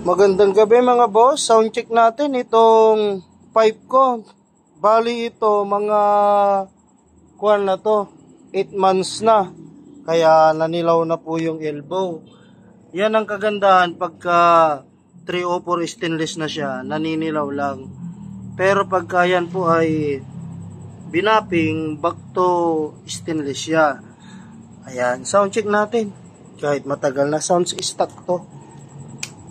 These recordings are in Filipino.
Magandang gabi mga boss. Sound check natin itong pipe ko. Bali ito mga kuwan na to, 8 months na. Kaya nanilaw na po yung elbow. Yan ang kagandahan pagka 304 stainless na siya, naninilaw lang. Pero pagka yan po ay binapping, back to stainless siya. Ayan, sound check natin. Kahit matagal na, sounds stock to.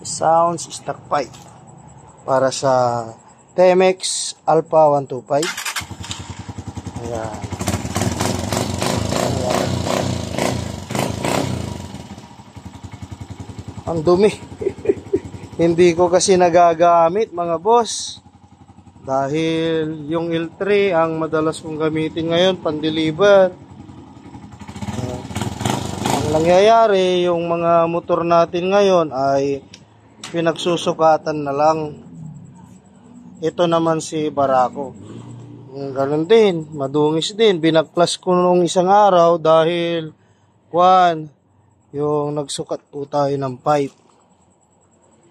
Sounds stock pipe para sa TMX Alpha 125. Ayan. Ayan. Ang dumi. Hindi ko kasi nagagamit mga boss, dahil yung L3 ang madalas kong gamitin ngayon pan-deliver. Ang nangyayari, yung mga motor natin ngayon ay pinagsusukatan na lang. Ito naman si Barako, ganun din, madungis din. Binaklas ko nung isang araw dahil yung nagsukat po tayo ng pipe.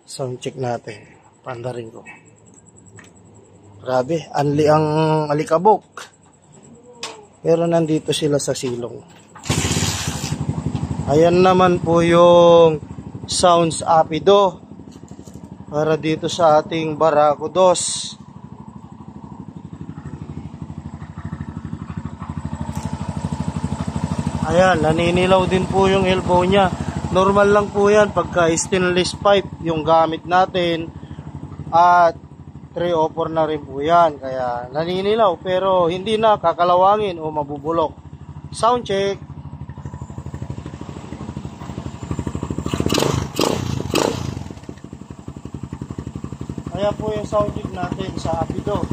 Sound check natin, pandarin ko. Grabe, anli ang alikabok, pero nandito sila sa silong. Ayan naman po yung sounds apido para dito sa ating Barako 2. Ayan, naninilaw din po yung elbow niya. Normal lang po yan pagka stainless pipe yung gamit natin, at 304 na rin po yan. Kaya naninilaw pero hindi na kakalawangin o mabubulok. Sound check. Kaya po yung sound check natin sa apido.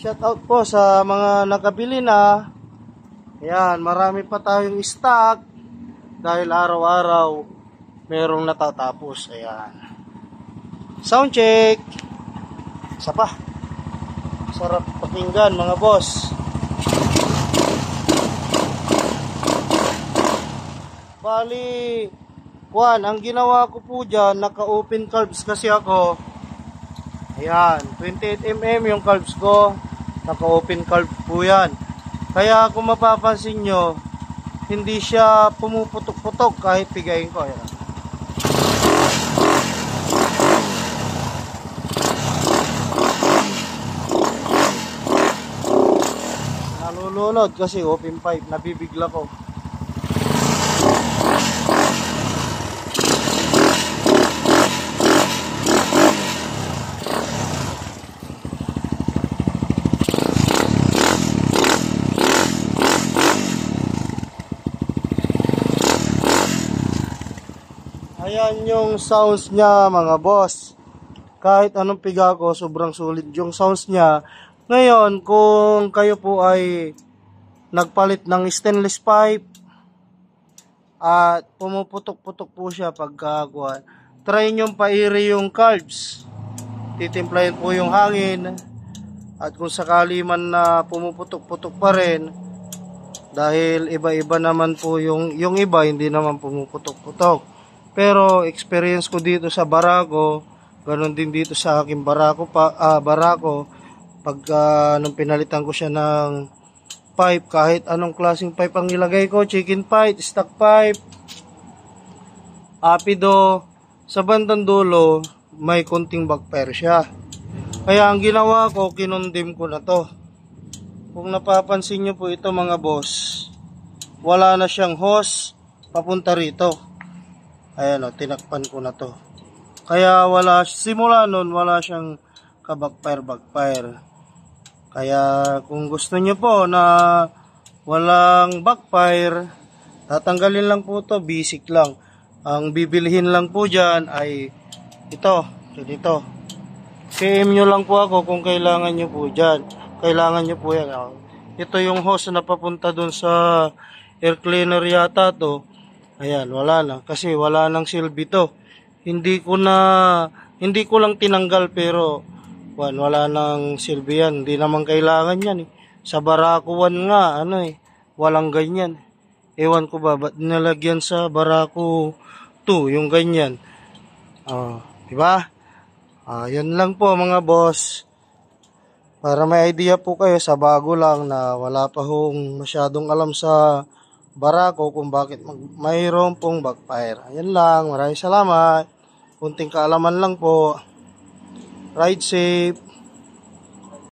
Shout out po sa mga nakabili na. Ayan, marami pa tayong stock dahil araw-araw merong natatapos. Ayan. Sound check. Isa pa. Sarap pakinggan mga boss. Bali, ang ginawa ko po dyan, naka-open calves kasi ako. Ayan, 28mm yung calves ko. Naka-open calves po yan. Kaya kung mapapansin nyo, hindi siya pumuputok-putok kahit pigayin ko. Ayan. Nalulunod kasi open pipe, nabibigla ko. Ayan yung sounds niya mga boss. Kahit anong piga ko, sobrang sulit yung sounds niya. Ngayon, kung kayo po ay nagpalit ng stainless pipe at pumuputok-putok po siya pagkakuan, try nyo pairi yung calves. Titimplahin po yung hangin. At kung sakali man na pumuputok-putok pa rin, dahil iba-iba naman po yung iba, hindi naman pumuputok-putok. Pero experience ko dito sa Barako, ganun din dito sa aking Barako, pag nung pinalitan ko siya ng pipe, kahit anong klaseng pipe ang ilagay ko, chicken pipe, stock pipe, apido, sa bandang dulo may konting backfire siya. Kaya ang ginawa ko, kinundim ko na to. Kung napapansin nyo po ito mga boss, wala na siyang hose papunta rito. Ayan o, tinakpan ko na to. Kaya simula nun, wala siyang ka-backfire. Kaya kung gusto nyo po na walang backfire, tatanggalin lang po to, basic lang. Ang bibilhin lang po dyan ay ito, ganito. PM nyo lang po ako kung kailangan nyo po dyan. Kailangan nyo po yan. Ito yung hose na papunta dun sa air cleaner yata to. Ayan, wala na. Kasi wala nang silbi to. Hindi ko lang tinanggal pero wala nang silbi yan. Hindi naman kailangan yan. Sa Barako 1 nga, walang ganyan. Ewan ko ba, ba't nilagyan sa Barako 2, yung ganyan. Diba? Yan lang po mga boss. Para may idea po kayo sa bago lang na wala pa hong masyadong alam sa Barako kung bakit mayroon pong backfire. Yan lang. Maraming salamat. Kunting kaalaman lang po. Ride safe.